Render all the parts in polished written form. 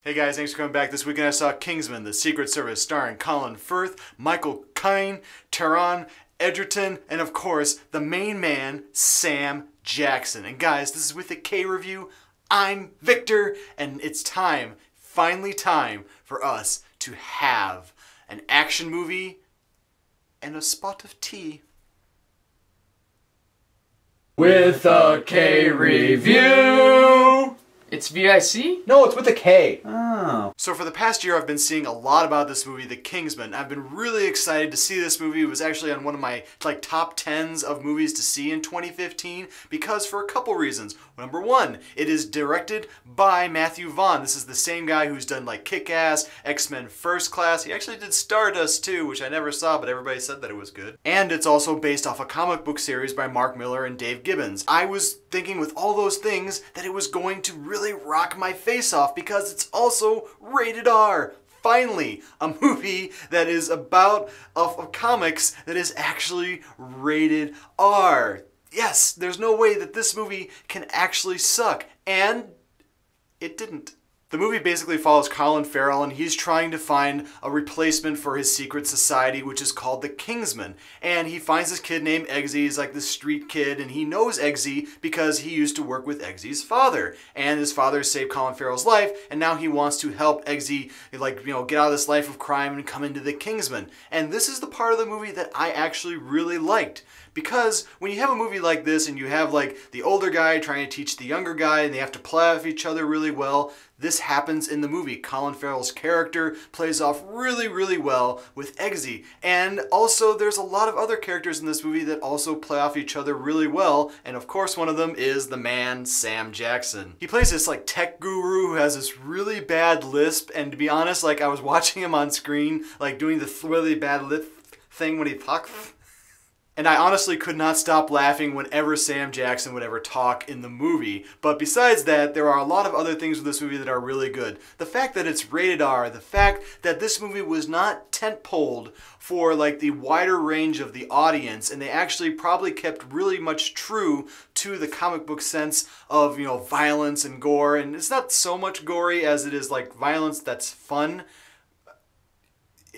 Hey guys, thanks for coming back. This weekend I saw Kingsman, The Secret Service, starring Colin Firth, Michael Caine, Taron Egerton, and of course, the main man, Sam Jackson. And guys, this is with the K review. I'm Victor, and it's time, finally time, for us to have an action movie and a spot of tea. With a K review! It's VIC? No, it's with a K. Oh. So for the past year, I've been seeing a lot about this movie, The Kingsman. I've been really excited to see this movie. It was actually on one of my top 10s of movies to see in 2015 because for a couple reasons. Number one, it is directed by Matthew Vaughn. This is the same guy who's done like Kick-Ass, X-Men First Class. He actually did Stardust too, which I never saw, but everybody said that it was good. And it's also based off a comic book series by Mark Millar and Dave Gibbons. I was thinking with all those things that it was going to really rock my face off because it's also rated R. Finally, a movie that is about comics that is actually rated R. Yes, there's no way that this movie can actually suck. And it didn't. The movie basically follows Colin Farrell, and he's trying to find a replacement for his secret society, which is called the Kingsman. And he finds this kid named Eggsy. He's like this street kid, and he knows Eggsy because he used to work with Eggsy's father. And his father saved Colin Farrell's life, and now he wants to help Eggsy, get out of this life of crime and come into the Kingsman. And this is the part of the movie that I actually really liked. Because when you have a movie like this and you have like the older guy trying to teach the younger guy and they have to play off each other really well, this happens in the movie. Colin Farrell's character plays off really, really well with Eggsy. And also there's a lot of other characters in this movie that also play off each other really well. And of course one of them is the man, Sam Jackson. He plays this like tech guru who has this really bad lisp. And to be honest, like I was watching him on screen, like doing the really bad lip thing when he talks. And I honestly could not stop laughing whenever Sam Jackson would ever talk in the movie. But besides that, there are a lot of other things with this movie that are really good. The fact that it's rated R, the fact that this movie was not tent-poled for like the wider range of the audience, and they actually probably kept really much true to the comic book sense of, violence and gore. And it's not so much gory as it is like violence that's fun.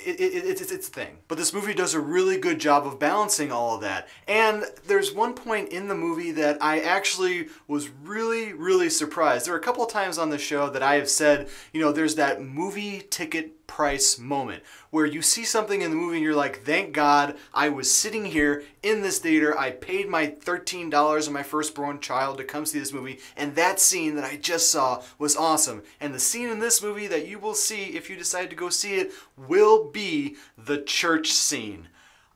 It's a thing. But this movie does a really good job of balancing all of that. And there's one point in the movie that I actually was really, really surprised. There are a couple of times on the show that I have said, there's that movie ticket price moment where you see something in the movie and you're like, thank God I was sitting here in this theater. I paid my $13 of my firstborn child to come see this movie, and that scene that I just saw was awesome. And the scene in this movie that you will see if you decide to go see it will be the church scene.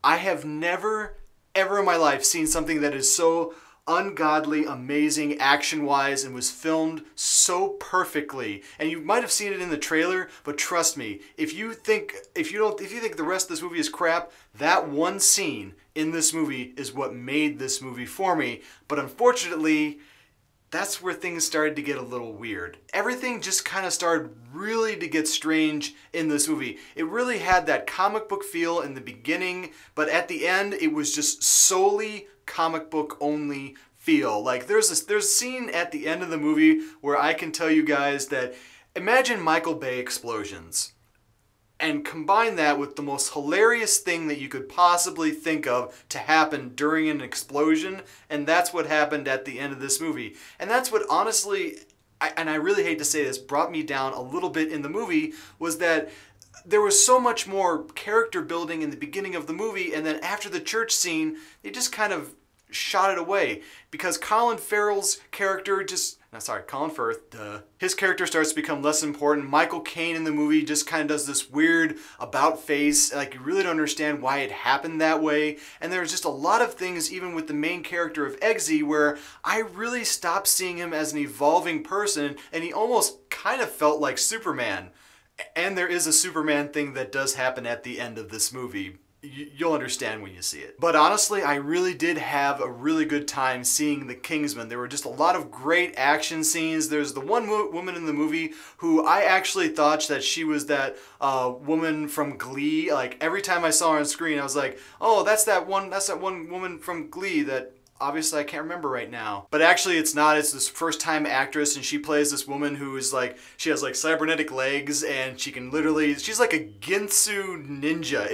I have never, ever in my life seen something that is so ungodly amazing action-wise and was filmed so perfectly. And you might have seen it in the trailer, but trust me, if you think the rest of this movie is crap, that one scene in this movie is what made this movie for me. But unfortunately, that's where things started to get a little weird. Everything just kind of started really to get strange in this movie. It really had that comic book feel in the beginning, but at the end, it was just solely comic book only feel. Like there's a scene at the end of the movie where I can tell you guys that imagine Michael Bay explosions and combine that with the most hilarious thing that you could possibly think of to happen during an explosion, and that's what happened at the end of this movie. And that's what honestly, and I really hate to say this, brought me down a little bit in the movie, was that there was so much more character building in the beginning of the movie, and then after the church scene, they just kind of shot it away because Colin Farrell's character Colin Firth, his character starts to become less important. Michael Caine in the movie just kind of does this weird about face, like you really don't understand why it happened that way. And there's just a lot of things, even with the main character of Eggsy, where I really stopped seeing him as an evolving person, and he almost kind of felt like Superman. And there is a Superman thing that does happen at the end of this movie. You'll understand when you see it. But honestly, I really did have a really good time seeing The Kingsman. There were just a lot of great action scenes. There's the one woman in the movie who I actually thought that she was that woman from Glee. Like every time I saw her on screen, I was like, oh, that's that one woman from Glee that obviously I can't remember right now. But actually it's not. It's this first time actress, and she plays this woman who is like, she has like cybernetic legs, and she can literally, she's like a Ginsu ninja.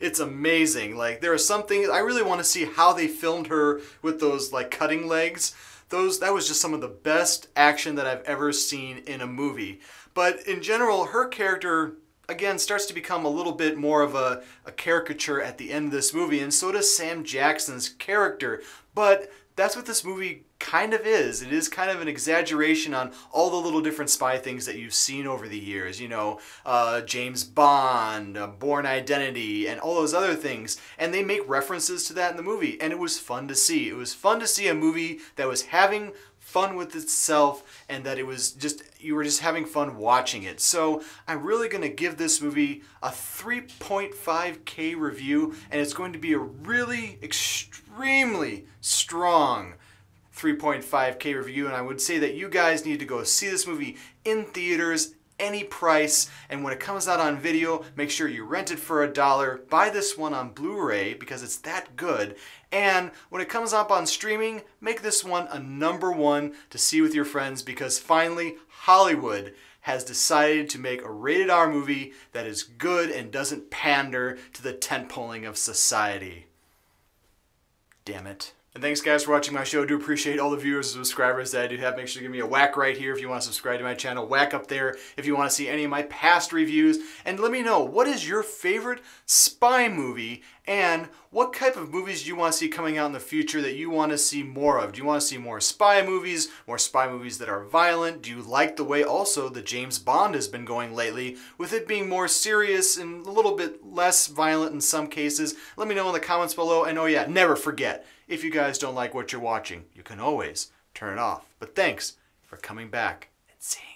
It's amazing. Like, there are some things, I really want to see how they filmed her with those like cutting legs. That was just some of the best action that I've ever seen in a movie. But in general, her character, again, starts to become a little bit more of a caricature at the end of this movie, and so does Sam Jackson's character. But that's what this movie kind of is. It is kind of an exaggeration on all the little different spy things that you've seen over the years. You know, James Bond, Bourne Identity, and all those other things. And they make references to that in the movie, and it was fun to see. It was fun to see a movie that was having fun with itself, and that it was just, you were just having fun watching it. So I'm really going to give this movie a 3.5K review, and it's going to be a really extremely strong 3.5K review, and I would say that you guys need to go see this movie in theaters, any price, and when it comes out on video, make sure you rent it for $1. Buy this one on Blu-ray because it's that good. And when it comes up on streaming, make this one a #1 to see with your friends, because finally Hollywood has decided to make a rated R movie that is good and doesn't pander to the tent-poling of society. Damn it. And thanks guys for watching my show. I do appreciate all the viewers and subscribers that I do have. Make sure to give me a whack right here if you want to subscribe to my channel. Whack up there if you want to see any of my past reviews. And let me know, what is your favorite spy movie, and what type of movies do you want to see coming out in the future that you want to see more of? Do you want to see more spy movies that are violent? Do you like the way also the James Bond has been going lately, with it being more serious and a little bit less violent in some cases? Let me know in the comments below. And oh yeah, never forget, if you guys don't like what you're watching, you can always turn it off. But thanks for coming back and seeing.